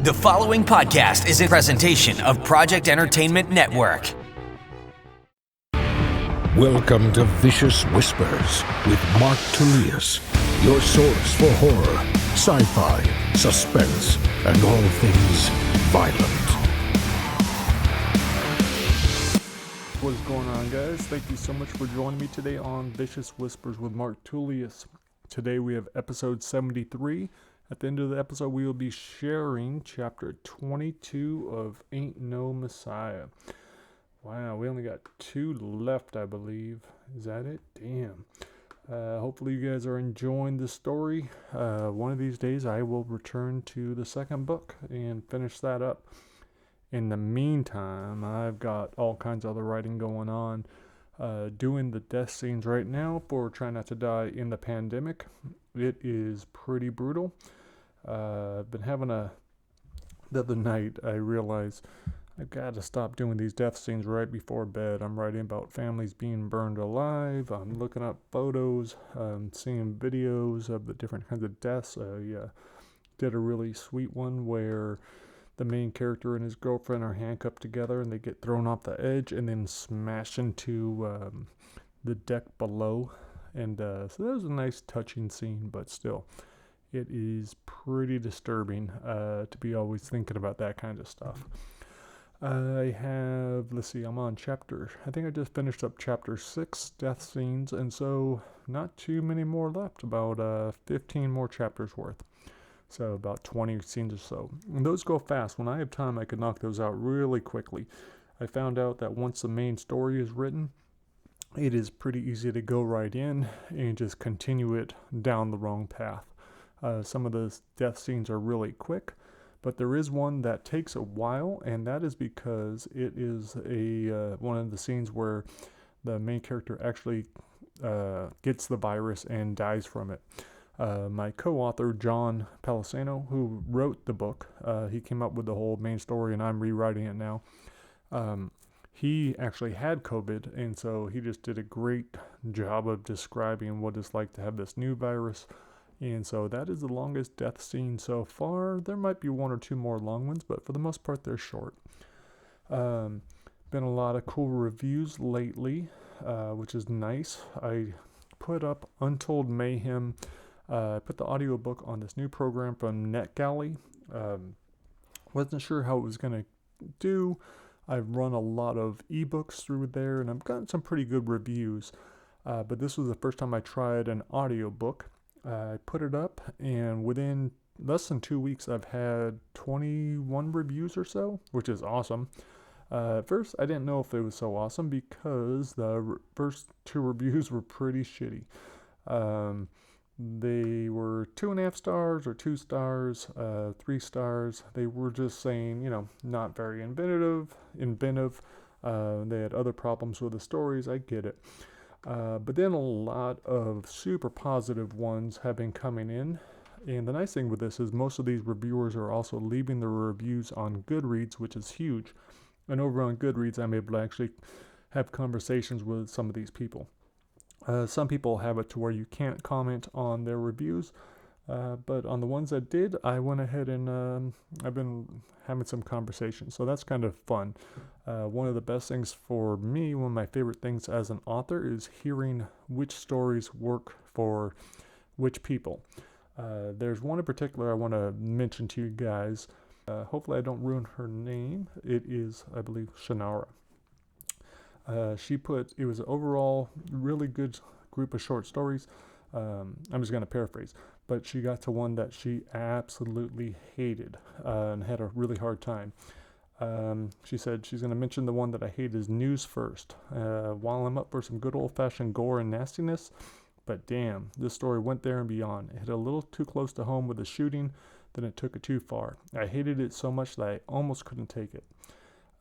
The following podcast is a presentation of Project Entertainment Network. Welcome to Vicious Whispers with Mark Tullius, your source for horror, sci-fi, suspense, and all things violent. What is going on, guys? Thank you so much for joining me today on Vicious Whispers with Mark Tullius. Today we have episode 73. At the end of the episode, we will be sharing chapter 22 of Ain't No Messiah. Wow, we only got 2 left, I believe. Is that it? Damn. Hopefully you guys are enjoying the story. One of these days I will return to the second book and finish that up. In the meantime, I've got all kinds of other writing going on. Doing the death scenes right now for Try Not to Die in the Pandemic. It is pretty brutal. I've been having the other night I realized I've got to stop doing these death scenes right before bed. I'm writing about families being burned alive. I'm looking up photos, seeing videos of the different kinds of deaths. I did a really sweet one where the main character and his girlfriend are handcuffed together and they get thrown off the edge and then smash into the deck below. And so that was a nice touching scene, but still, it is pretty disturbing to be always thinking about that kind of stuff. I have, I'm on I think I just finished up chapter 6, death scenes, and so not too many more left, about 15 more chapters worth. So about 20 scenes or so. And those go fast. When I have time, I can knock those out really quickly. I found out that once the main story is written, it is pretty easy to go right in and just continue it down the wrong path. Some of the death scenes are really quick, but there is one that takes a while, and that is because it is one of the scenes where the main character actually gets the virus and dies from it. My co-author, John Palisano, who wrote the book, he came up with the whole main story, and I'm rewriting it now. He actually had COVID, and so he just did a great job of describing what it's like to have this new virus. And so that is the longest death scene so far. There might be 1 or 2 more long ones, but for the most part, they're short. Been a lot of cool reviews lately, which is nice. I put up Untold Mayhem. I put the audiobook on this new program from NetGalley. Wasn't sure how it was going to do. I've run a lot of ebooks through there, and I've gotten some pretty good reviews. But this was the first time I tried an audiobook. I put it up, and within less than 2 weeks, I've had 21 reviews or so, which is awesome. At first, I didn't know if it was so awesome because the first 2 reviews were pretty shitty. They were 2.5 stars or 2 stars, 3 stars. They were just saying, not very inventive. They had other problems with the stories. I get it. But then a lot of super positive ones have been coming in. And the nice thing with this is most of these reviewers are also leaving their reviews on Goodreads, which is huge. And over on Goodreads, I'm able to actually have conversations with some of these people. Some people have it to where you can't comment on their reviews, but on the ones that did, I went ahead and I've been having some conversations, so that's kind of fun. One of the best things for me, one of my favorite things as an author, is hearing which stories work for which people. There's one in particular I want to mention to you guys. Hopefully I don't ruin her name. It is, I believe, Shannara. It was an overall really good group of short stories. I'm just going to paraphrase, but she got to one that she absolutely hated and had a really hard time. She said she's going to mention the one that I hate is News First. While I'm up for some good old-fashioned gore and nastiness, but damn, this story went there and beyond. It hit a little too close to home with the shooting, then it took it too far. I hated it so much that I almost couldn't take it.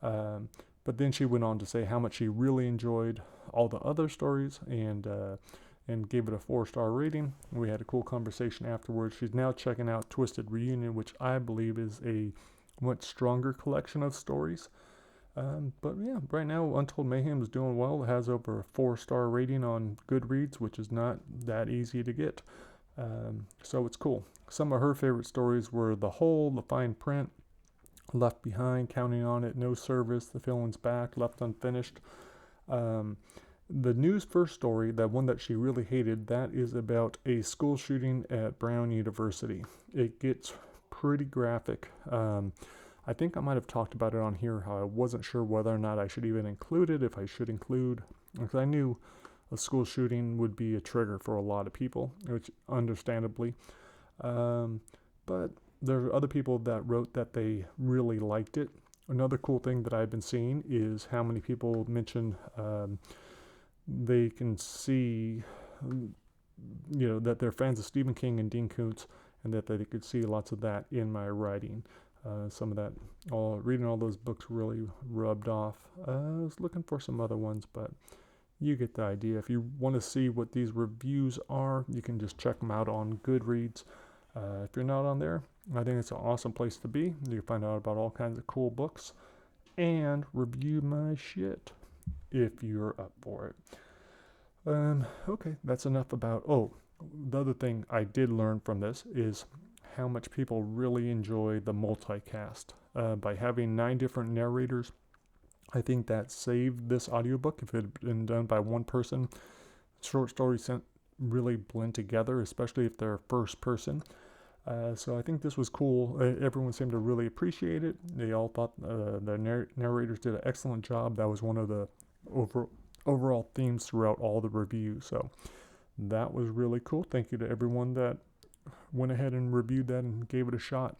But then she went on to say how much she really enjoyed all the other stories and gave it a 4-star rating. We had a cool conversation afterwards. She's now checking out Twisted Reunion, which I believe is a much stronger collection of stories. But yeah, right now Untold Mayhem is doing well. It has over a 4-star rating on Goodreads, which is not that easy to get. So it's cool. Some of her favorite stories were The Hole, The Fine Print, Left Behind, Counting on It, No Service, The Feeling's Back, Left Unfinished. The news first story, that one that she really hated, that is about a school shooting at Brown University. It gets pretty graphic. I think I might have talked about it on here, how I wasn't sure whether or not I should even include it, if I should include, because I knew a school shooting would be a trigger for a lot of people, which understandably. But there are other people that wrote that they really liked it. Another cool thing that I've been seeing is how many people mention they can see, that they're fans of Stephen King and Dean Koontz, and that they could see lots of that in my writing. Some of that, reading all those books really rubbed off. I was looking for some other ones, but you get the idea. If you want to see what these reviews are, you can just check them out on Goodreads. If you're not on there, I think it's an awesome place to be. You can find out about all kinds of cool books and review my shit if you're up for it. Okay, that's enough about... the other thing I did learn from this is how much people really enjoy the multicast. By having 9 different narrators, I think that saved this audiobook. If it had been done by one person, short stories really blend together, especially if they're first person. So I think this was cool. Everyone seemed to really appreciate it. They all thought the narrators did an excellent job. That was one of the overall themes throughout all the reviews. So that was really cool. Thank you to everyone that went ahead and reviewed that and gave it a shot.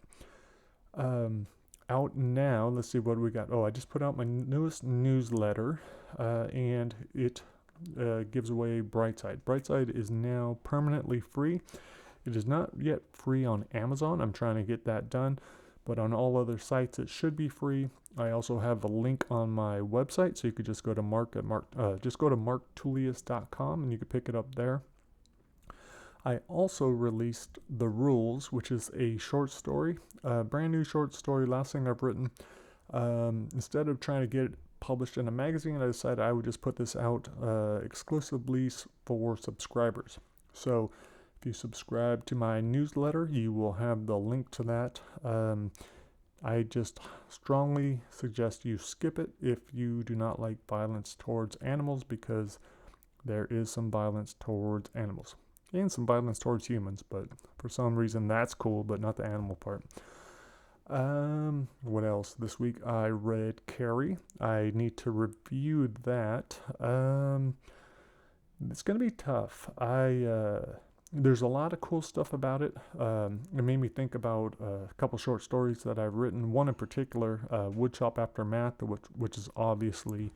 Out now, let's see what we got. I just put out my newest newsletter, and it gives away Brightside. Brightside is now permanently free. It is not yet free on Amazon. I'm trying to get that done, but on all other sites it should be free. I also have a link on my website, so you could just go to marktullius.com and you could pick it up there. I also released The Rules, which is a short story, a brand new short story, last thing I've written. Instead of trying to get it published in a magazine, I decided I would just put this out exclusively for subscribers. So if you subscribe to my newsletter, you will have the link to that. I just strongly suggest you skip it if you do not like violence towards animals, because there is some violence towards animals and some violence towards humans, but for some reason that's cool, but not the animal part. What else? This week I read Carrie. I need to review that. It's going to be tough. There's a lot of cool stuff about it. It made me think about a couple short stories that I've written. One in particular, Woodshop Aftermath, which is obviously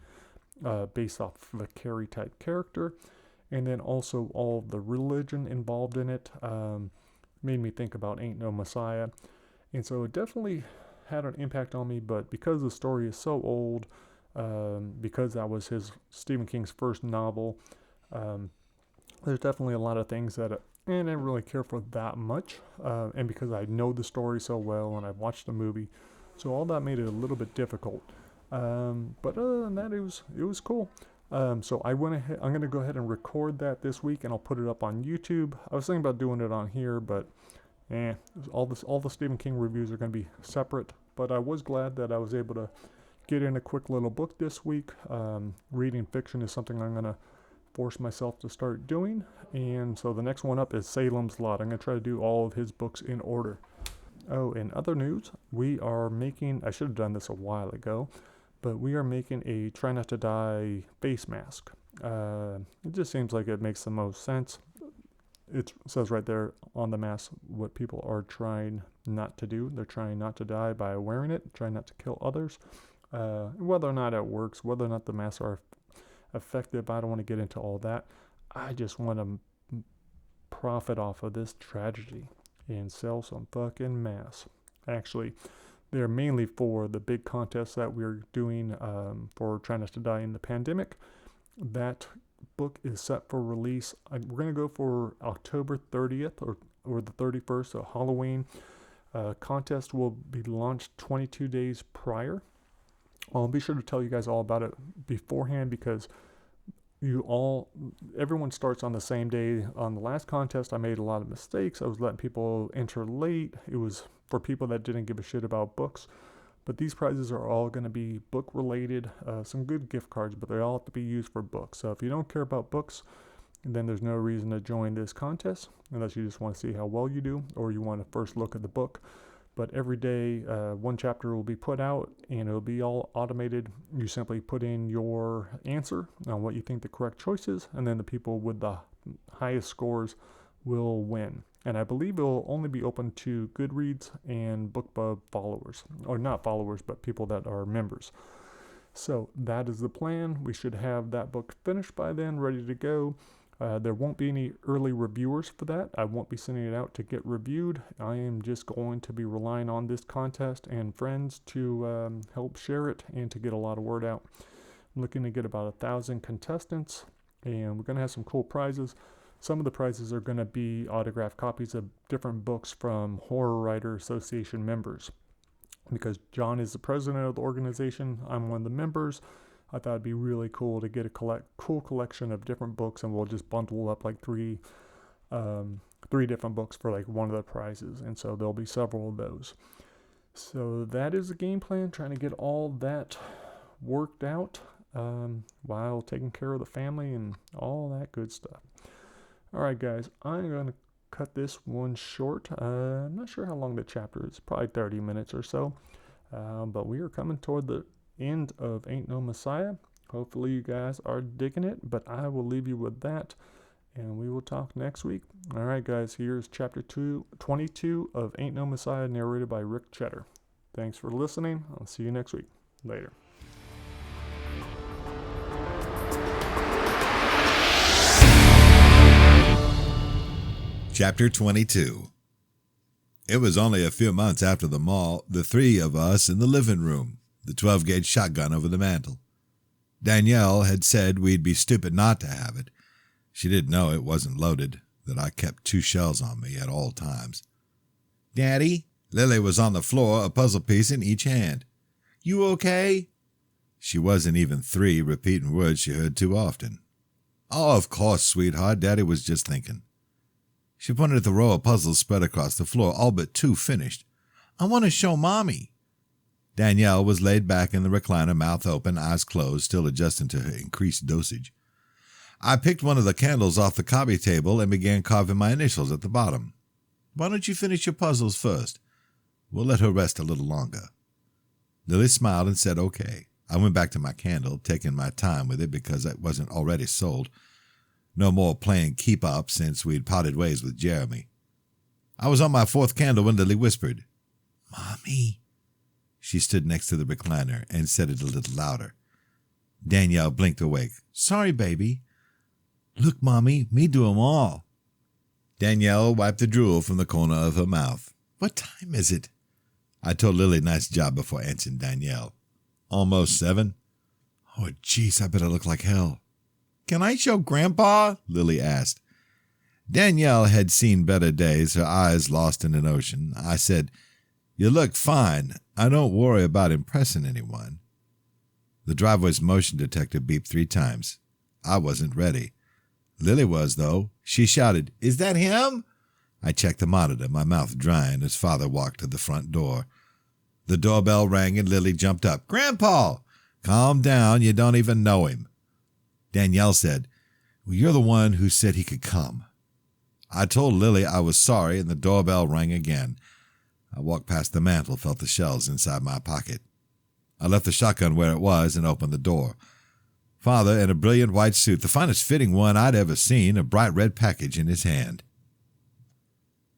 based off of a Carrie type character. And then also all the religion involved in it made me think about Ain't No Messiah. And so it definitely had an impact on me, but because the story is so old, because that was Stephen King's first novel, there's definitely a lot of things that I didn't really care for that much, and because I know the story so well and I've watched the movie, so all that made it a little bit difficult. But other than that, it was cool. So I went ahead. I'm gonna go ahead and record that this week, and I'll put it up on YouTube. I was thinking about doing it on here, but all the Stephen King reviews are gonna be separate. But I was glad that I was able to get in a quick little book this week. Reading fiction is something I'm gonna force myself to start doing, and so the next one up is Salem's Lot. I'm going to try to do all of his books in order. In other news, we are making, I should have done this a while ago, but we are making a Try Not to Die face mask. It just seems like it makes the most sense. It says right there on the mask what people are trying not to do. They're trying not to die by wearing it, trying not to kill others. Whether or not it works, whether or not the masks are effective, I don't want to get into all that. I just want to profit off of this tragedy and sell some fucking masks. Actually, they're mainly for the big contest that we're doing for Try Not to Die in the pandemic. That book is set for release. We're going to go for October 30th or the 31st, so Halloween. Contest will be launched 22 days prior. I'll be sure to tell you guys all about it beforehand, because everyone starts on the same day. On the last contest, I made a lot of mistakes. I was letting people enter late. It was for people that didn't give a shit about books. But these prizes are all going to be book related, some good gift cards, but they all have to be used for books. So if you don't care about books, then there's no reason to join this contest unless you just want to see how well you do or you want to first look at the book. But every day, one chapter will be put out and it'll be all automated. You simply put in your answer on what you think the correct choice is, and then the people with the highest scores will win. And I believe it will only be open to Goodreads and BookBub followers, or not followers, but people that are members. So that is the plan. We should have that book finished by then, ready to go. There won't be any early reviewers for that. I won't be sending it out to get reviewed. I am just going to be relying on this contest and friends to help share it and to get a lot of word out. I'm looking to get about 1,000 contestants, and we're going to have some cool prizes. Some of the prizes are going to be autographed copies of different books from Horror Writer Association members. Because John is the president of the organization, I'm one of the members. I thought it'd be really cool to get a cool collection of different books, and we'll just bundle up like three different books for like one of the prizes. And so there'll be several of those. So that is the game plan, trying to get all that worked out while taking care of the family and all that good stuff. All right, guys, I'm going to cut this one short. I'm not sure how long the chapter is, probably 30 minutes or so. But we are coming toward the end of Ain't No Messiah. Hopefully you guys are digging it, but I will leave you with that, and we will talk next week. All right, guys, here's chapter 22 of Ain't No Messiah, narrated by Rick Cheddar. Thanks for listening. I'll see you next week. Later. Chapter 22. It was only a few months after the mall, the three of us in the living room, the 12-gauge shotgun over the mantel. Danielle had said we'd be stupid not to have it. She didn't know it wasn't loaded, that I kept 2 shells on me at all times. "Daddy?" Lily was on the floor, a puzzle piece in each hand. "You okay?" She wasn't even 3, repeating words she heard too often. "Oh, of course, sweetheart. Daddy was just thinking." She pointed at the row of puzzles spread across the floor, all but 2 finished. "I want to show Mommy." Danielle was laid back in the recliner, mouth open, eyes closed, still adjusting to her increased dosage. I picked one of the candles off the coffee table and began carving my initials at the bottom. "Why don't you finish your puzzles first? We'll let her rest a little longer." Lily smiled and said okay. I went back to my candle, taking my time with it because it wasn't already sold. No more playing keep-up since we'd parted ways with Jeremy. I was on my 4th candle when Lily whispered, "Mommy." She stood next to the recliner and said it a little louder. Danielle blinked awake. "Sorry, baby." "Look, Mommy, me do 'em all." Danielle wiped the drool from the corner of her mouth. "What time is it?" I told Lily nice job before answering Danielle. "Almost 7. "Oh, jeez, I better look like hell." "Can I show Grandpa?" Lily asked. Danielle had seen better days, her eyes lost in an ocean. I said, "You look fine. I don't worry about impressing anyone." The driveway's motion detector beeped 3 times. I wasn't ready. Lily was, though. She shouted, "Is that him?" I checked the monitor, my mouth drying, as Father walked to the front door. The doorbell rang and Lily jumped up. "Grandpa!" "Calm down. You don't even know him." Danielle said, "Well, you're the one who said he could come." I told Lily I was sorry, and the doorbell rang again. I walked past the mantel, felt the shells inside my pocket. I left the shotgun where it was and opened the door. Father, in a brilliant white suit, the finest fitting one I'd ever seen, a bright red package in his hand.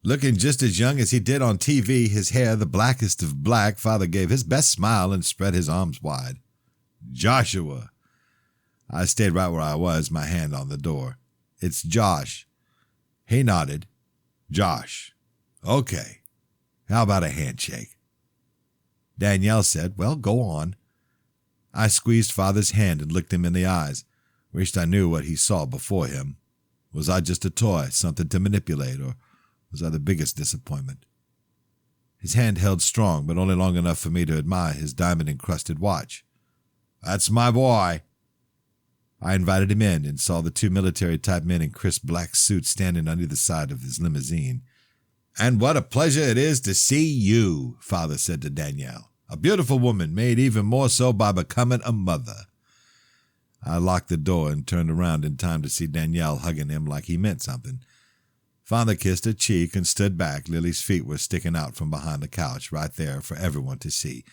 Looking just as young as he did on TV, his hair the blackest of black, Father gave his best smile and spread his arms wide. "Joshua." I stayed right where I was, my hand on the door. "It's Josh." He nodded. "Josh. Okay. How about a handshake?" Danielle said, "Well, go on." I squeezed Father's hand and looked him in the eyes. Wished I knew what he saw before him. Was I just a toy, something to manipulate, or was I the biggest disappointment? His hand held strong, but only long enough for me to admire his diamond-encrusted watch. "That's my boy." I invited him in and saw the 2 military-type men in crisp black suits standing on either side of his limousine. "And what a pleasure it is to see you," Father said to Danielle. A beautiful woman, made even more so by becoming a mother. I locked the door and turned around in time to see Danielle hugging him like he meant something. Father kissed her cheek and stood back. Lily's feet were sticking out from behind the couch right there for everyone to see.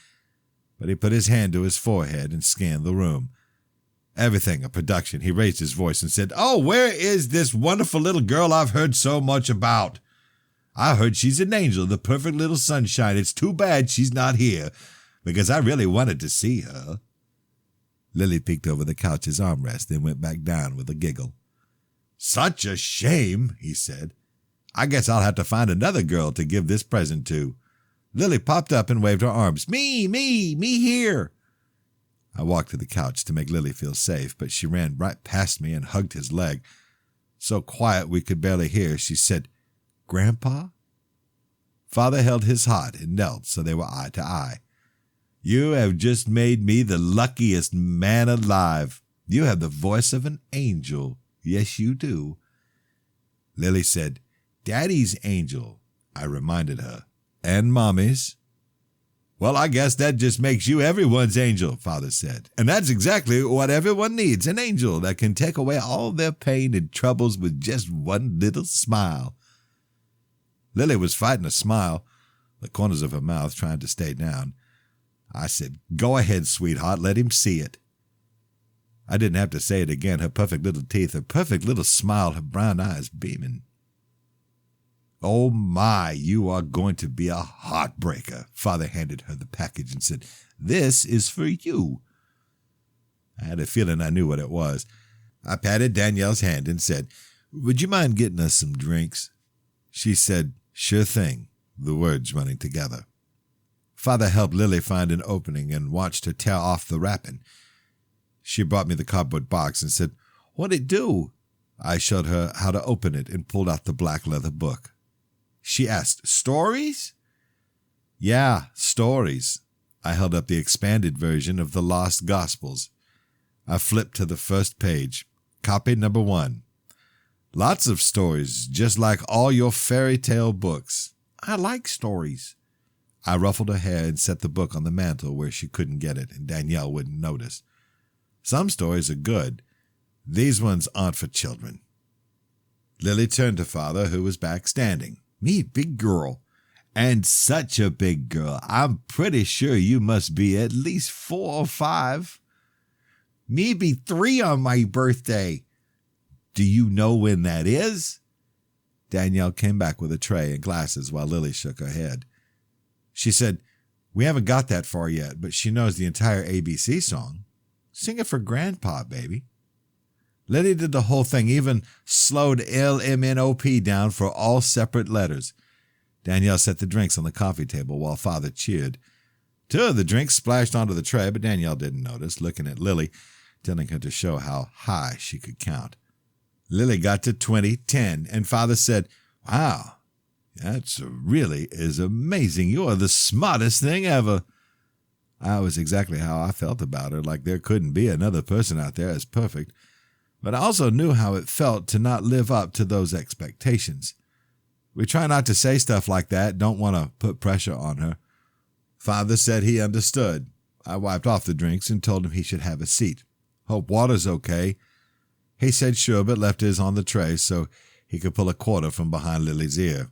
But he put his hand to his forehead and scanned the room. Everything a production. He raised his voice and said, "Oh, where is this wonderful little girl I've heard so much about? I heard she's an angel, the perfect little sunshine. It's too bad she's not here, because I really wanted to see her." Lily peeked over the couch's armrest, then went back down with a giggle. "Such a shame," he said. "I guess I'll have to find another girl to give this present to." Lily popped up and waved her arms. Me here." I walked to the couch to make Lily feel safe, but she ran right past me and hugged his leg. So quiet we could barely hear, she said, "Grandpa?" Father held his heart and knelt so they were eye to eye. "You have just made me the luckiest man alive. You have the voice of an angel. Yes, you do." Lily said, "Daddy's angel," I reminded her. "And Mommy's." "Well, I guess that just makes you everyone's angel," Father said. "And that's exactly what everyone needs, an angel that can take away all their pain and troubles with just one little smile." Lily was fighting a smile, the corners of her mouth trying to stay down. I said, "Go ahead, sweetheart, let him see it." I didn't have to say it again. Her perfect little teeth, her perfect little smile, her brown eyes beaming. "Oh my, you are going to be a heartbreaker." Father handed her the package and said, "This is for you." I had a feeling I knew what it was. I patted Danielle's hand and said, "Would you mind getting us some drinks?" She said, "Sure thing," the words running together. Father helped Lily find an opening and watched her tear off the wrapping. She brought me the cardboard box and said, "What'd it do?" I showed her how to open it and pulled out the black leather book. She asked, "Stories?" "Yeah, stories." I held up the expanded version of the Lost Gospels. I flipped to the first page. Copy number 1. "Lots of stories, just like all your fairy tale books." "I like stories." I ruffled her hair and set the book on the mantel where she couldn't get it and Danielle wouldn't notice. "Some stories are good. These ones aren't for children." Lily turned to Father, who was back standing. "Me, big girl. And such a big girl. I'm pretty sure you must be at least 4 or 5. "Me be 3 on my birthday." "Do you know when that is?" Danielle came back with a tray and glasses while Lily shook her head. She said, "We haven't got that far yet, but she knows the entire ABC song. Sing it for Grandpa, baby." Lily did the whole thing, even slowed LMNOP down for all separate letters. Danielle set the drinks on the coffee table while Father cheered. 2 of the drinks splashed onto the tray, but Danielle didn't notice, looking at Lily, telling her to show how high she could count. Lily got to 20, 10, and Father said, "Wow, that really is amazing. You are the smartest thing ever." I was exactly how I felt about her, like there couldn't be another person out there as perfect. But I also knew how it felt to not live up to those expectations. We try not to say stuff like that, don't want to put pressure on her. Father said he understood. I wiped off the drinks and told him he should have a seat. "Hope water's okay." He said sure, but left his on the tray so he could pull a quarter from behind Lily's ear.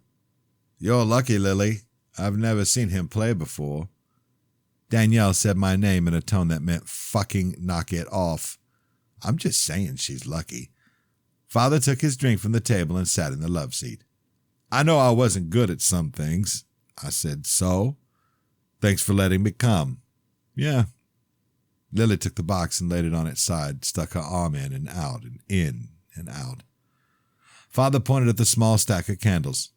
"You're lucky, Lily. I've never seen him play before." Danielle said my name in a tone that meant fucking knock it off. I'm just saying she's lucky. Father took his drink from the table and sat in the love seat. "I know I wasn't good at some things." I said, "So? Thanks for letting me come." "Yeah." Lily took the box and laid it on its side, stuck her arm in and out and in and out. Father pointed at the small stack of candles.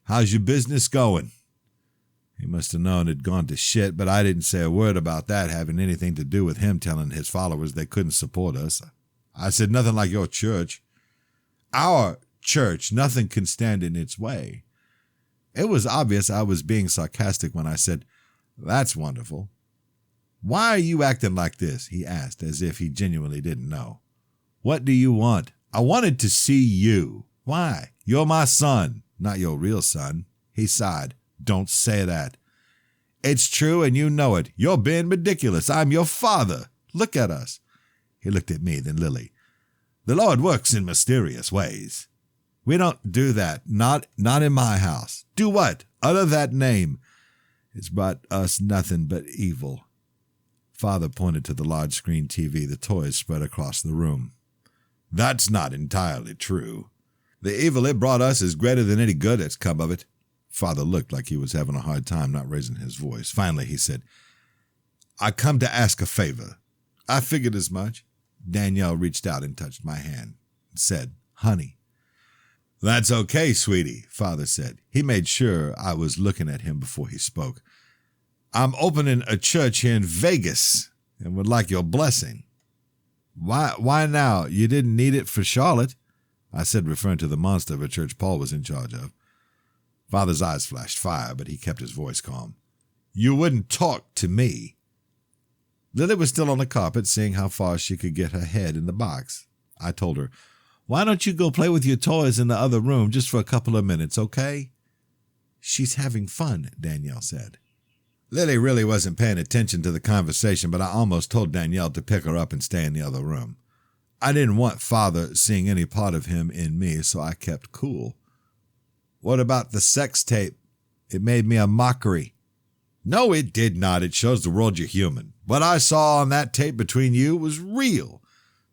"How's your business going?" He must have known it'd gone to shit, but I didn't say a word about that having anything to do with him telling his followers they couldn't support us. I said, "Nothing like your church." "Our church, nothing can stand in its way." It was obvious I was being sarcastic when I said, "That's wonderful." "Why are you acting like this?" he asked, as if he genuinely didn't know. "What do you want?" "I wanted to see you." "Why?" "You're my son." "Not your real son." He sighed. "Don't say that." It's true and you know it. You're being ridiculous. I'm your father. Look at us. He looked at me, then Lily. The Lord works in mysterious ways. We don't do that. Not in my house. Do what? Utter that name. It's brought us nothing but evil. Father pointed to the large screen TV, the toys spread across the room. That's not entirely true. The evil it brought us is greater than any good that's come of it. Father looked like he was having a hard time not raising his voice. Finally, he said, I come to ask a favor. I figured as much. Danielle reached out and touched my hand and said, honey. That's okay, sweetie, Father said. He made sure I was looking at him before he spoke. I'm opening a church here in Vegas and would like your blessing. Why now? You didn't need it for Charlotte, I said, referring to the monster of a church Paul was in charge of. Father's eyes flashed fire, but he kept his voice calm. You wouldn't talk to me. Lily was still on the carpet, seeing how far she could get her head in the box. I told her, why don't you go play with your toys in the other room just for a couple of minutes, okay? She's having fun, Danielle said. Lily really wasn't paying attention to the conversation, but I almost told Danielle to pick her up and stay in the other room. I didn't want Father seeing any part of him in me, so I kept cool. What about the sex tape? It made me a mockery. No, it did not. It shows the world you're human. What I saw on that tape between you was real.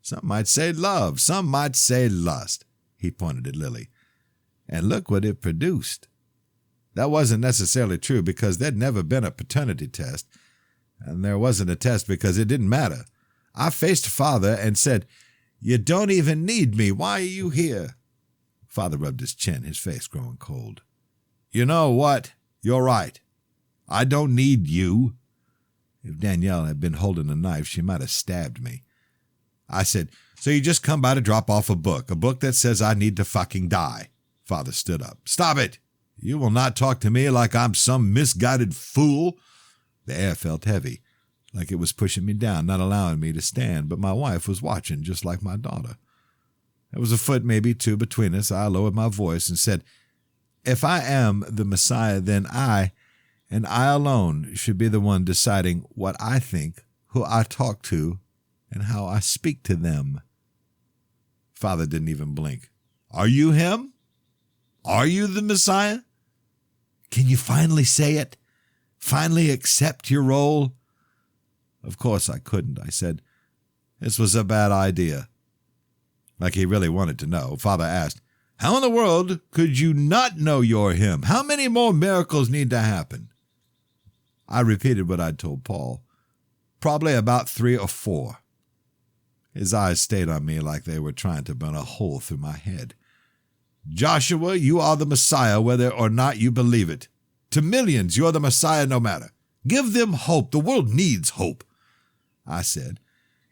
Some might say love. Some might say lust. He pointed at Lily. And look what it produced. That wasn't necessarily true because there'd never been a paternity test. And there wasn't a test because it didn't matter. I faced Father and said, you don't even need me. Why are you here? Father rubbed his chin, his face growing cold. You know what? You're right. I don't need you. If Danielle had been holding a knife, she might have stabbed me. I said, so you just come by to drop off a book that says I need to fucking die. Father stood up. Stop it. You will not talk to me like I'm some misguided fool. The air felt heavy, like it was pushing me down, not allowing me to stand, but my wife was watching just like my daughter. There was a foot, maybe two, between us. I lowered my voice and said, if I am the Messiah, then I, and I alone, should be the one deciding what I think, who I talk to, and how I speak to them. Father didn't even blink. Are you him? Are you the Messiah? Can you finally say it? Finally accept your role? Of course I couldn't. I said, this was a bad idea. Like he really wanted to know, Father asked, how in the world could you not know you're him? How many more miracles need to happen? I repeated what I'd told Paul. Probably about 3 or 4. His eyes stayed on me like they were trying to burn a hole through my head. Joshua, you are the Messiah whether or not you believe it. To millions, you're the Messiah no matter. Give them hope. The world needs hope. I said,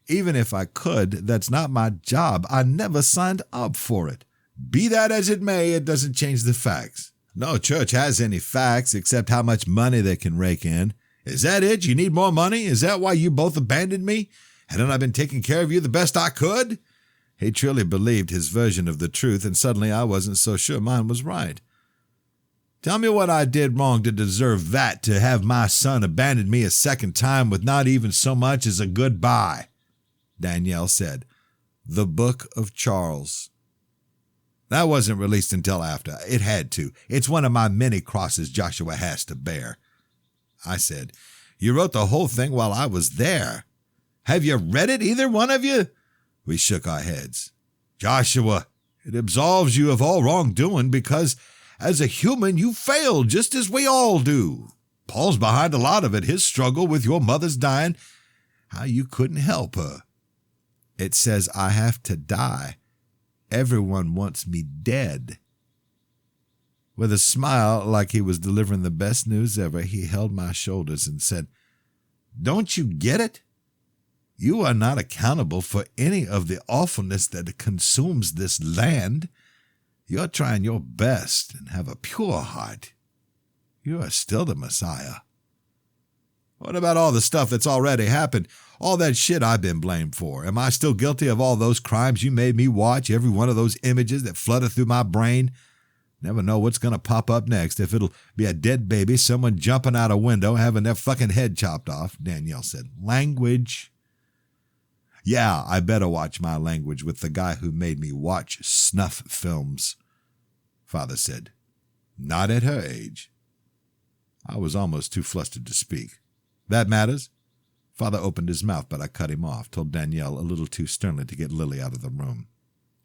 even if I could, that's not my job. I never signed up for it. Be that as it may, it doesn't change the facts. No church has any facts except how much money they can rake in. Is that it? You need more money? Is that why you both abandoned me? Hadn't I been taking care of you the best I could? He truly believed his version of the truth, and suddenly I wasn't so sure mine was right. Tell me what I did wrong to deserve that, to have my son abandon me a second time with not even so much as a goodbye. Danielle said, The Book of Charles. That wasn't released until after. It had to. It's one of my many crosses Joshua has to bear. I said, You wrote the whole thing while I was there. Have you read it, either one of you? We shook our heads. Joshua, it absolves you of all wrongdoing because, as a human, you failed just as we all do. Paul's behind a lot of it, his struggle with your mother's dying, how you couldn't help her. It says I have to die. Everyone wants me dead. With a smile like he was delivering the best news ever, he held my shoulders and said, Don't you get it? You are not accountable for any of the awfulness that consumes this land. You're trying your best and have a pure heart. You are still the Messiah. What about all the stuff that's already happened? All that shit I've been blamed for. Am I still guilty of all those crimes you made me watch, every one of those images that flutter through my brain? Never know what's going to pop up next, if it'll be a dead baby, someone jumping out a window, having their fucking head chopped off, Danielle said. Language. Yeah, I better watch my language with the guy who made me watch snuff films, Father said. Not at her age. I was almost too flustered to speak. That matters? Father opened his mouth, but I cut him off, told Danielle a little too sternly to get Lily out of the room.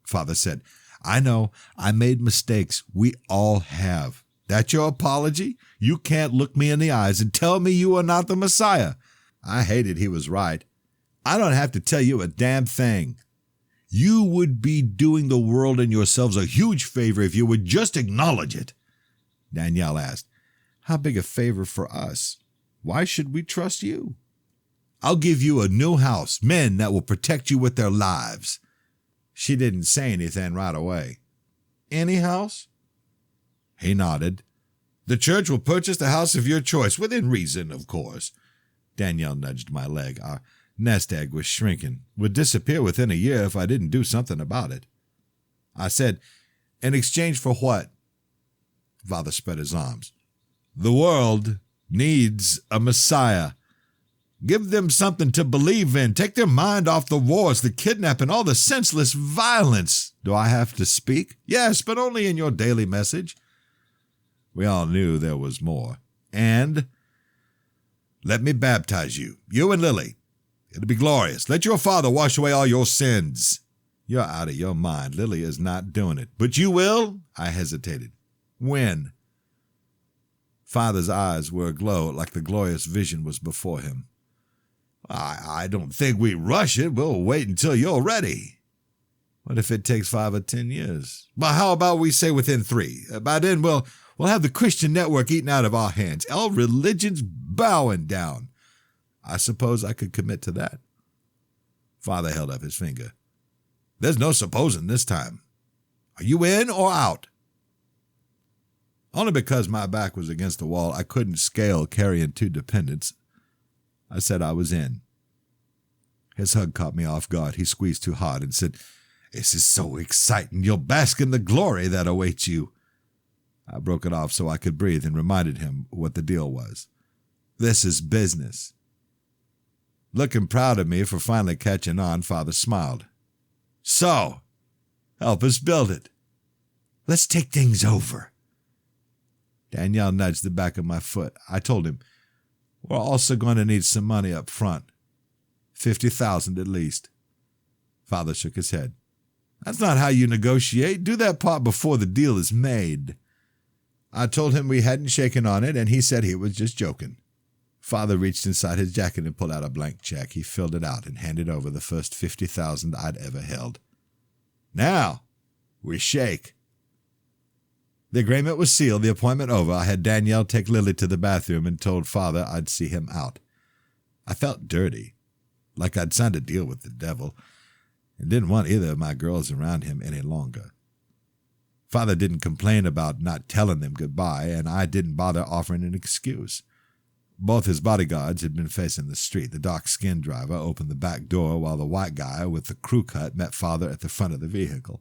Father said, I know, I made mistakes. We all have. That's your apology? You can't look me in the eyes and tell me you are not the Messiah. I hated he was right. I don't have to tell you a damn thing. You would be doing the world and yourselves a huge favor if you would just acknowledge it. Danielle asked, how big a favor for us? Why should we trust you? I'll give you a new house, men that will protect you with their lives. She didn't say anything right away. Any house? He nodded. The church will purchase the house of your choice, within reason, of course. Danielle nudged my leg. Our nest egg was shrinking, would disappear within a year if I didn't do something about it. I said, in exchange for what? Father spread his arms. The world needs a Messiah. Give them something to believe in. Take their mind off the wars, the kidnapping, all the senseless violence. Do I have to speak? Yes, but only in your daily message. We all knew there was more. And let me baptize you, you and Lily. It'll be glorious. Let your father wash away all your sins. You're out of your mind. Lily is not doing it. But you will? I hesitated. When? Father's eyes were aglow like the glorious vision was before him. I don't think we rush it. We'll wait until you're ready. What if it takes 5 or 10 years? Well, how about we say within 3? By then we'll have the Christian network eaten out of our hands. All religions bowing down. I suppose I could commit to that. Father held up his finger. There's no supposing this time. Are you in or out? Only because my back was against the wall, I couldn't scale carrying 2 dependents. I said I was in. His hug caught me off guard. He squeezed too hard and said, This is so exciting. You'll bask in the glory that awaits you. I broke it off so I could breathe and reminded him what the deal was. This is business. Looking proud of me for finally catching on, Father smiled. So, help us build it. Let's take things over. Danielle nudged the back of my foot. I told him, we're also going to need some money up front. $50,000 at least. Father shook his head. That's not how you negotiate. Do that part before the deal is made. I told him we hadn't shaken on it, and he said he was just joking. Father reached inside his jacket and pulled out a blank check. He filled it out and handed over the first $50,000 I'd ever held. Now, we shake. The agreement was sealed, the appointment over. I had Danielle take Lily to the bathroom and told Father I'd see him out. I felt dirty, like I'd signed a deal with the devil, and didn't want either of my girls around him any longer. Father didn't complain about not telling them goodbye, and I didn't bother offering an excuse. Both his bodyguards had been facing the street. The dark-skinned driver opened the back door while the white guy with the crew cut met Father at the front of the vehicle.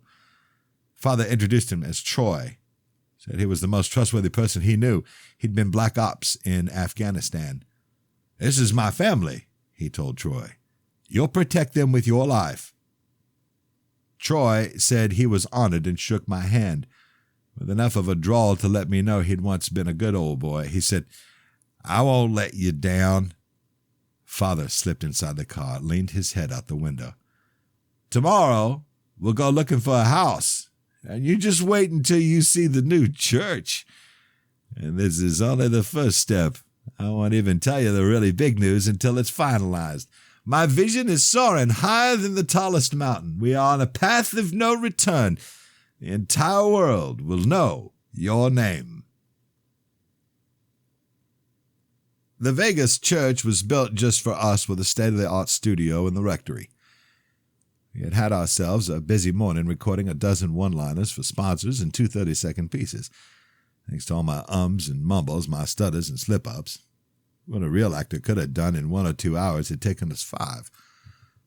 Father introduced him as Troy. Said he was the most trustworthy person he knew. He'd been black ops in Afghanistan. This is my family, he told Troy. You'll protect them with your life. Troy said he was honored and shook my hand. With enough of a drawl to let me know he'd once been a good old boy, he said, I won't let you down. Father slipped inside the car, leaned his head out the window. Tomorrow, we'll go looking for a house. And you just wait until you see the new church. And this is only the first step. I won't even tell you the really big news until it's finalized. My vision is soaring higher than the tallest mountain. We are on a path of no return. The entire world will know your name. The Vegas church was built just for us with a state-of-the-art studio in the rectory. We had had ourselves a busy morning recording a dozen one-liners for sponsors and 2 30-second pieces. Thanks to all my ums and mumbles, my stutters and slip-ups. What a real actor could have done in 1 or 2 hours had taken us 5.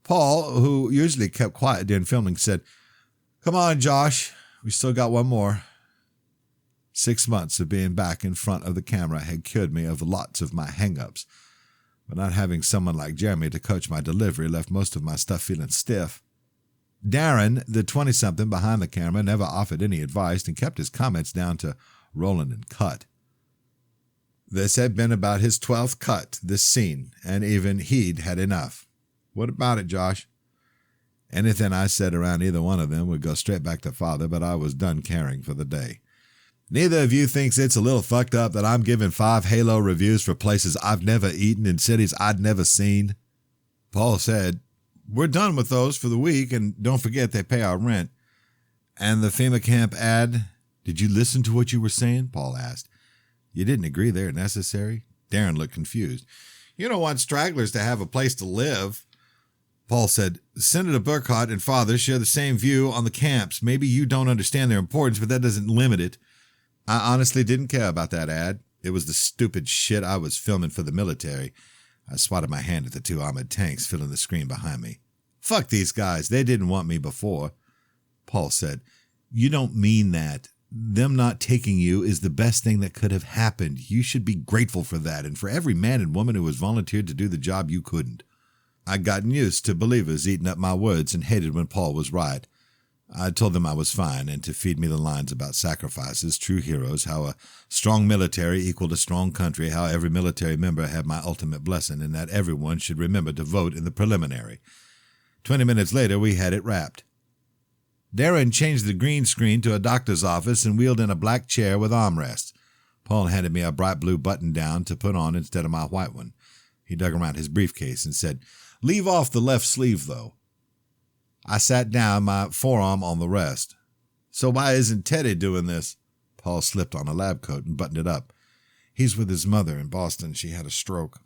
Paul, who usually kept quiet during filming, said, Come on, Josh. We still got one more. 6 months of being back in front of the camera had cured me of lots of my hang-ups, but not having someone like Jeremy to coach my delivery left most of my stuff feeling stiff. Darren, the 20-something behind the camera, never offered any advice and kept his comments down to rolling and cut. This had been about his 12th cut, this scene, and even he'd had enough. What about it, Josh? Anything I said around either one of them would go straight back to Father, but I was done caring for the day. Neither of you thinks it's a little fucked up that I'm giving 5 Halo reviews for places I've never eaten in cities I'd never seen? Paul said, "We're done with those for the week, and don't forget they pay our rent." "And the FEMA camp ad? Did you listen to what you were saying?" Paul asked. "You didn't agree they're necessary?" Darren looked confused. "You don't want stragglers to have a place to live." Paul said, "Senator Burkhart and Father share the same view on the camps. Maybe you don't understand their importance, but that doesn't limit it." I honestly didn't care about that ad. It was the stupid shit I was filming for the military. I swatted my hand at the 2 armored tanks filling the screen behind me. "Fuck these guys. They didn't want me before." Paul said, "You don't mean that. Them not taking you is the best thing that could have happened. You should be grateful for that, and for every man and woman who has volunteered to do the job you couldn't." I'd gotten used to believers eating up my words and hated when Paul was right. I told them I was fine, and to feed me the lines about sacrifices, true heroes, how a strong military equaled a strong country, how every military member had my ultimate blessing, and that everyone should remember to vote in the preliminary. 20 minutes later, we had it wrapped. Darren changed the green screen to a doctor's office and wheeled in a black chair with armrests. Paul handed me a bright blue button-down to put on instead of my white one. He dug around his briefcase and said, "Leave off the left sleeve, though." I sat down, my forearm on the rest. "So why isn't Teddy doing this?" Paul slipped on a lab coat and buttoned it up. "He's with his mother in Boston. She had a stroke."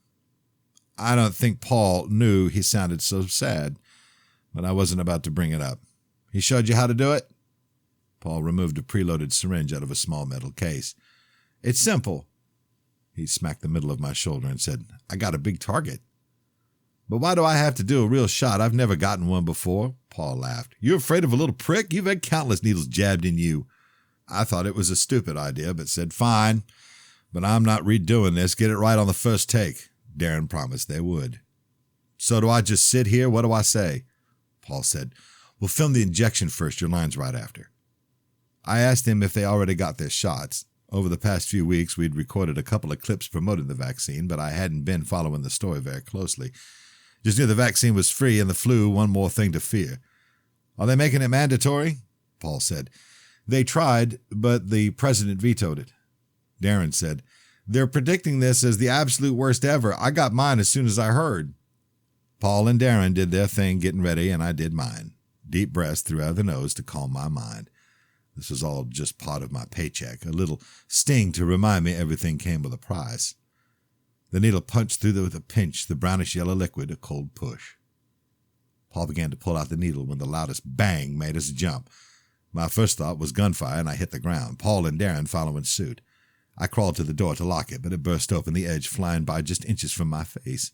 I don't think Paul knew he sounded so sad, but I wasn't about to bring it up. "He showed you how to do it?" Paul removed a preloaded syringe out of a small metal case. "It's simple." He smacked the middle of my shoulder and said, "I got a big target." "But why do I have to do a real shot? I've never gotten one before." Paul laughed. "You're afraid of a little prick? You've had countless needles jabbed in you." I thought it was a stupid idea, but said, "Fine, but I'm not redoing this. Get it right on the first take." Darren promised they would. "So do I just sit here? What do I say?" Paul said, "We'll film the injection first, your lines right after." I asked him if they already got their shots. Over the past few weeks, we'd recorded a couple of clips promoting the vaccine, but I hadn't been following the story very closely. Just knew the vaccine was free and the flu one more thing to fear. "Are they making it mandatory?" Paul said. "They tried, but the president vetoed it." Darren said, "They're predicting this as the absolute worst ever. I got mine as soon as I heard." Paul and Darren did their thing getting ready, and I did mine. Deep breaths through out of the nose to calm my mind. This was all just part of my paycheck, a little sting to remind me everything came with a price. The needle punched through with a pinch, the brownish-yellow liquid a cold push. Paul began to pull out the needle when the loudest bang made us jump. My first thought was gunfire, and I hit the ground, Paul and Darren following suit. I crawled to the door to lock it, but it burst open, the edge flying by just inches from my face.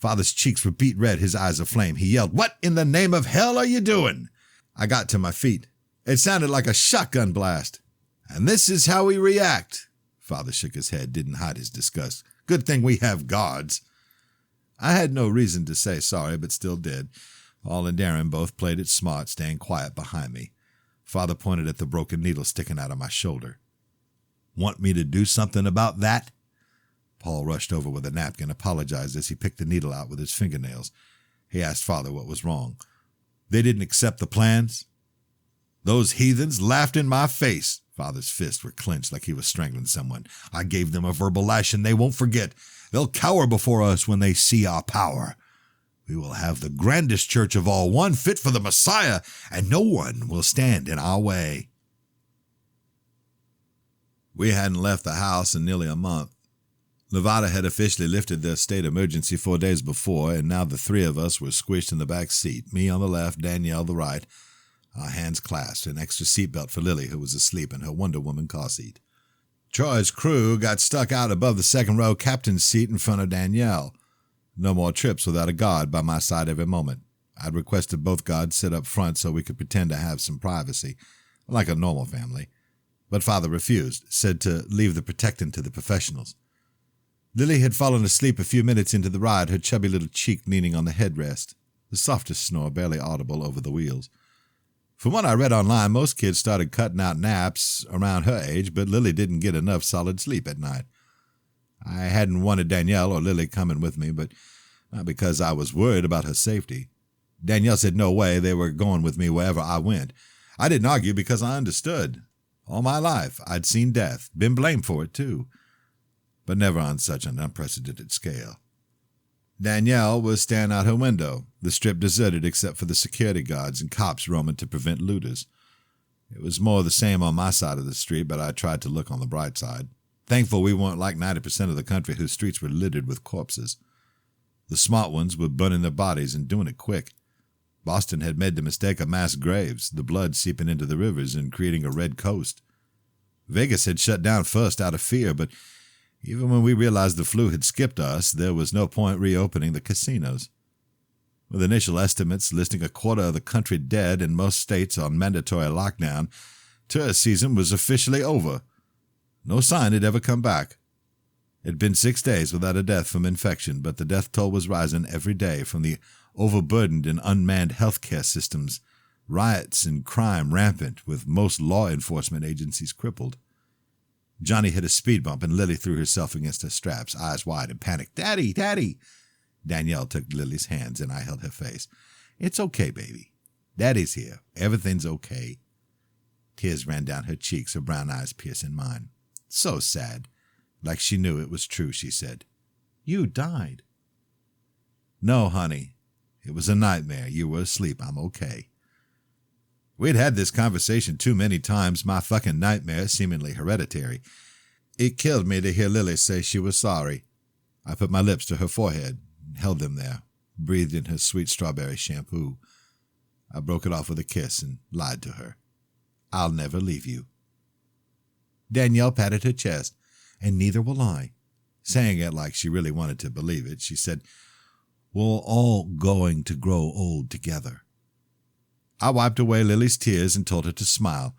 Father's cheeks were beet red, his eyes aflame. He yelled, "What in the name of hell are you doing?" I got to my feet. It sounded like a shotgun blast. "And this is how we react." Father shook his head, didn't hide his disgust. "Good thing we have guards." I had no reason to say sorry, but still did. Paul and Darren both played it smart, staying quiet behind me. Father pointed at the broken needle sticking out of my shoulder. "Want me to do something about that?" Paul rushed over with a napkin, apologized as he picked the needle out with his fingernails. He asked Father what was wrong. "They didn't accept the plans?" "Those heathens laughed in my face." Father's fists were clenched like he was strangling someone. "I gave them a verbal lashing they won't forget. They'll cower before us when they see our power. We will have the grandest church of all, one fit for the Messiah, and no one will stand in our way." We hadn't left the house in nearly a month. Nevada had officially lifted their state emergency 4 days before, and now the 3 of us were squished in the back seat, me on the left, Danielle the right, our hands clasped, an extra seatbelt for Lily, who was asleep in her Wonder Woman car seat. Troy's crew got stuck out above the second-row captain's seat in front of Danielle. No more trips without a guard by my side every moment. I'd requested both guards sit up front so we could pretend to have some privacy, like a normal family. But Father refused, said to leave the protecting to the professionals. Lily had fallen asleep a few minutes into the ride, her chubby little cheek leaning on the headrest, the softest snore barely audible over the wheels. From what I read online, most kids started cutting out naps around her age, but Lily didn't get enough solid sleep at night. I hadn't wanted Danielle or Lily coming with me, but not because I was worried about her safety. Danielle said no way, they were going with me wherever I went. I didn't argue because I understood. All my life, I'd seen death, been blamed for it too, but never on such an unprecedented scale. Danielle was staring out her window, the strip deserted except for the security guards and cops roaming to prevent looters. It was more the same on my side of the street, but I tried to look on the bright side. Thankful we weren't like 90% of the country whose streets were littered with corpses. The smart ones were burning their bodies and doing it quick. Boston had made the mistake of mass graves, the blood seeping into the rivers and creating a red coast. Vegas had shut down first out of fear, but even when we realized the flu had skipped us, there was no point reopening the casinos. With initial estimates listing a quarter of the country dead and most states on mandatory lockdown, tourist season was officially over. No sign had ever come back. It had been 6 days without a death from infection, but the death toll was rising every day from the overburdened and unmanned healthcare systems, riots and crime rampant, with most law enforcement agencies crippled. Johnny hit a speed bump and Lily threw herself against her straps, eyes wide and panicked. "Daddy, Daddy!" Danielle took Lily's hands and I held her face. "It's okay, baby. Daddy's here. Everything's okay." Tears ran down her cheeks, her brown eyes piercing mine. "So sad." Like she knew it was true, she said. "You died." "No, honey. It was a nightmare. You were asleep. I'm okay." We'd had this conversation too many times, my fucking nightmare seemingly hereditary. It killed me to hear Lily say she was sorry. I put my lips to her forehead and held them there, breathed in her sweet strawberry shampoo. I broke it off with a kiss and lied to her. "I'll never leave you." Danielle patted her chest, "And neither will I." Saying it like she really wanted to believe it, she said, "We're all going to grow old together." I wiped away Lily's tears and told her to smile.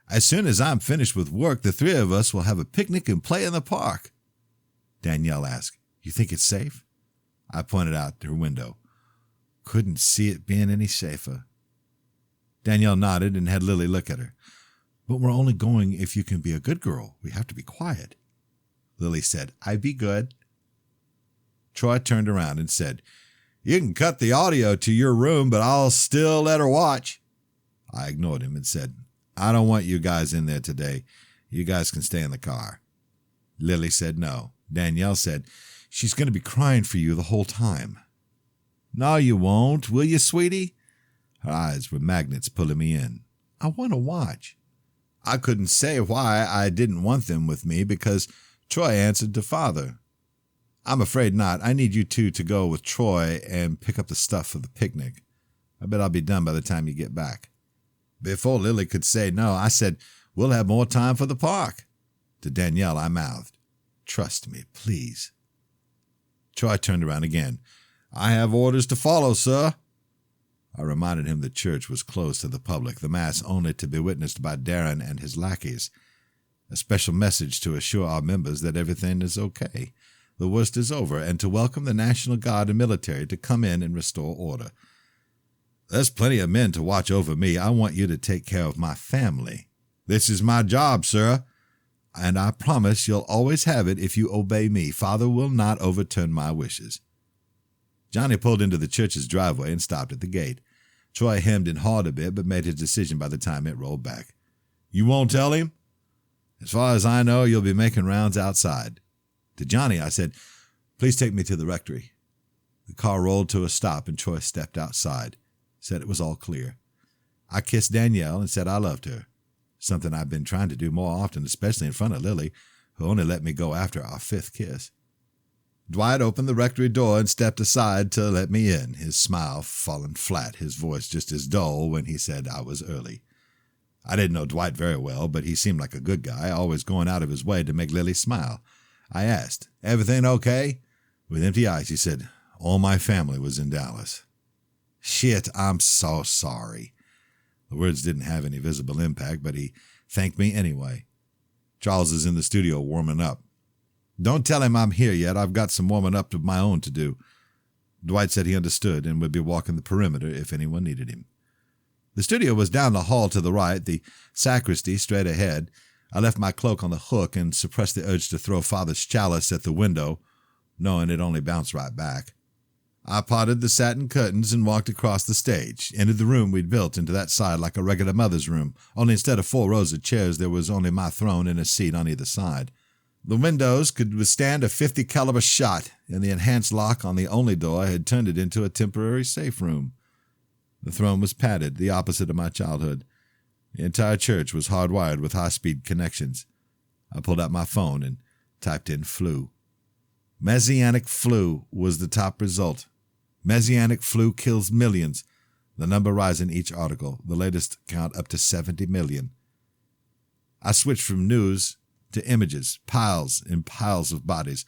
"As soon as I'm finished with work, the three of us will have a picnic and play in the park." Danielle asked, "You think it's safe?" I pointed out her window. "Couldn't see it being any safer." Danielle nodded and had Lily look at her. "But we're only going if you can be a good girl. We have to be quiet." Lily said, "I be good." Troy turned around and said, "You can cut the audio to your room, but I'll still let her watch." I ignored him and said, "I don't want you guys in there today. You guys can stay in the car." Lily said no. Danielle said, "She's going to be crying for you the whole time." "No, you won't, will you, sweetie?" Her eyes were magnets pulling me in. "I want to watch." I couldn't say why I didn't want them with me because Troy answered to Father. "I'm afraid not. I need you two to go with Troy and pick up the stuff for the picnic. I bet I'll be done by the time you get back." Before Lily could say no, I said, "We'll have more time for the park." To Danielle, I mouthed, "Trust me, please." Troy turned around again. "I have orders to follow, sir." I reminded him the church was closed to the public, the Mass only to be witnessed by Darren and his lackeys. A special message to assure our members that everything is okay, the worst is over, and to welcome the National Guard and military to come in and restore order. "There's plenty of men to watch over me. I want you to take care of my family. This is my job, sir, and I promise you'll always have it if you obey me. Father will not overturn my wishes." Johnny pulled into the church's driveway and stopped at the gate. Troy hemmed and hawed a bit, but made his decision by the time it rolled back. "You won't tell him?" "As far as I know, you'll be making rounds outside." To Johnny, I said, "Please take me to the rectory." The car rolled to a stop and Troy stepped outside, said it was all clear. I kissed Danielle and said I loved her, something I've been trying to do more often, especially in front of Lily, who only let me go after our 5th kiss. Dwight opened the rectory door and stepped aside to let me in, his smile falling flat, his voice just as dull when he said I was early. I didn't know Dwight very well, but he seemed like a good guy, always going out of his way to make Lily smile. I asked, "Everything okay?" With empty eyes, he said, "All my family was in Dallas." "Shit, I'm so sorry." The words didn't have any visible impact, but he thanked me anyway. Charles is in the studio warming up. Don't tell him I'm here yet. I've got some warming up of my own to do. Dwight said he understood and would be walking the perimeter if anyone needed him. The studio was down the hall to the right, the sacristy straight ahead. I left my cloak on the hook and suppressed the urge to throw Father's chalice at the window, knowing it only bounced right back. I parted the satin curtains and walked across the stage, entered the room we'd built into that side like a regular mother's room, only instead of 4 rows of chairs there was only my throne and a seat on either side. The windows could withstand a .50 caliber shot, and the enhanced lock on the only door had turned it into a temporary safe room. The throne was padded, the opposite of my childhood. The entire church was hardwired with high-speed connections. I pulled out my phone and typed in flu. Messianic flu was the top result. Messianic flu kills millions, the number rising each article, the latest count up to 70 million. I switched from news to images, piles and piles of bodies,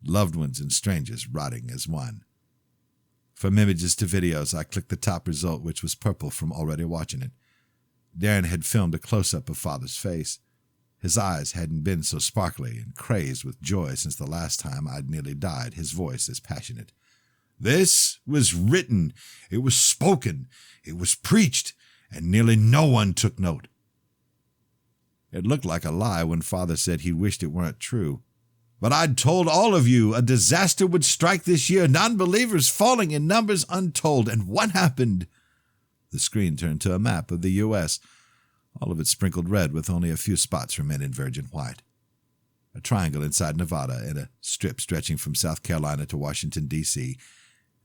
loved ones and strangers rotting as one. From images to videos, I clicked the top result, which was purple from already watching it. Darren had filmed a close-up of Father's face. His eyes hadn't been so sparkly and crazed with joy since the last time I'd nearly died, his voice as passionate. This was written, it was spoken, it was preached, and nearly no one took note. It looked like a lie when Father said he wished it weren't true. But I'd told all of you a disaster would strike this year, non-believers falling in numbers untold. And what happened? The screen turned to a map of the U.S., all of it sprinkled red with only a few spots remaining virgin white. A triangle inside Nevada and a strip stretching from South Carolina to Washington, D.C.,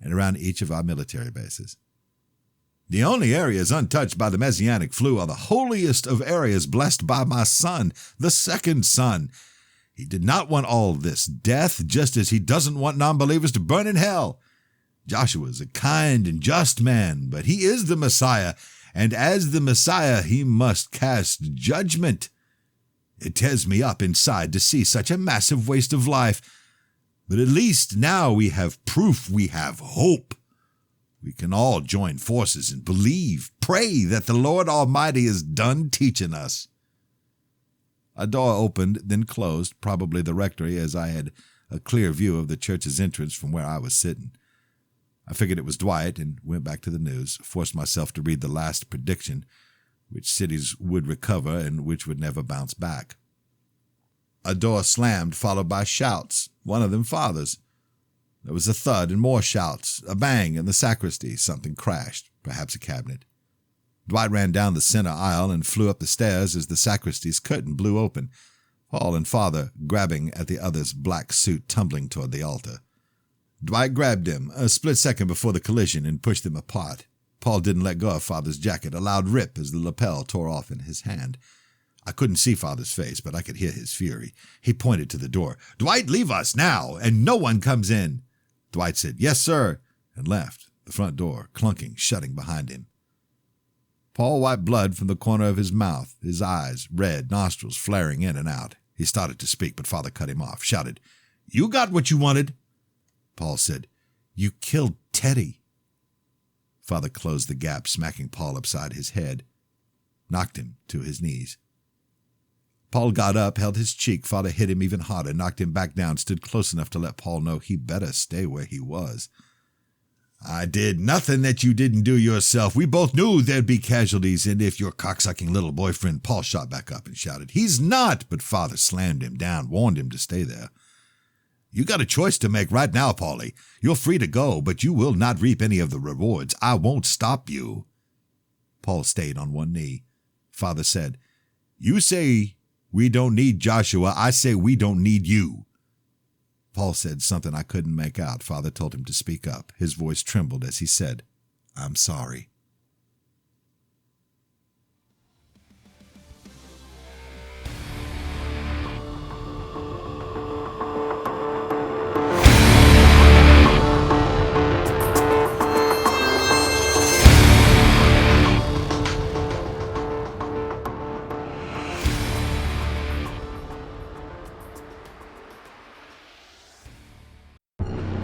and around each of our military bases. The only areas untouched by the Messianic flu are the holiest of areas blessed by my son, the second son. He did not want all this death, just as he doesn't want non-believers to burn in hell. Joshua is a kind and just man, but he is the Messiah, and as the Messiah he must cast judgment. It tears me up inside to see such a massive waste of life, but at least now we have proof, we have hope. We can all join forces and believe, pray that the Lord Almighty is done teaching us. A door opened, then closed, probably the rectory, as I had a clear view of the church's entrance from where I was sitting. I figured it was Dwight and went back to the news, forced myself to read the last prediction, which cities would recover and which would never bounce back. A door slammed, followed by shouts, one of them Father's. There was a thud and more shouts, a bang in the sacristy. Something crashed, perhaps a cabinet. Dwight ran down the center aisle and flew up the stairs as the sacristy's curtain blew open, Paul and Father grabbing at the other's black suit, tumbling toward the altar. Dwight grabbed him a split second before the collision and pushed them apart. Paul didn't let go of Father's jacket, a loud rip as the lapel tore off in his hand. I couldn't see Father's face, but I could hear his fury. He pointed to the door. "Dwight, leave us now, and no one comes in." Dwight said, "Yes, sir," and left, the front door clunking, shutting behind him. Paul wiped blood from the corner of his mouth, his eyes red, nostrils flaring in and out. He started to speak, but Father cut him off, shouted, "You got what you wanted." Paul said, "You killed Teddy." Father closed the gap, smacking Paul upside his head, knocked him to his knees. Paul got up, held his cheek. Father hit him even harder, knocked him back down, stood close enough to let Paul know he better stay where he was. "I did nothing that you didn't do yourself. We both knew there'd be casualties, and if your cocksucking little boyfriend..." Paul shot back up and shouted, "He's not!" But Father slammed him down, warned him to stay there. "You got a choice to make right now, Paulie. You're free to go, but you will not reap any of the rewards. I won't stop you." Paul stayed on one knee. Father said, "You say we don't need Joshua. I say we don't need you." Paul said something I couldn't make out. Father told him to speak up. His voice trembled as he said, "I'm sorry."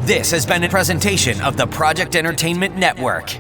This has been a presentation of the Project Entertainment Network.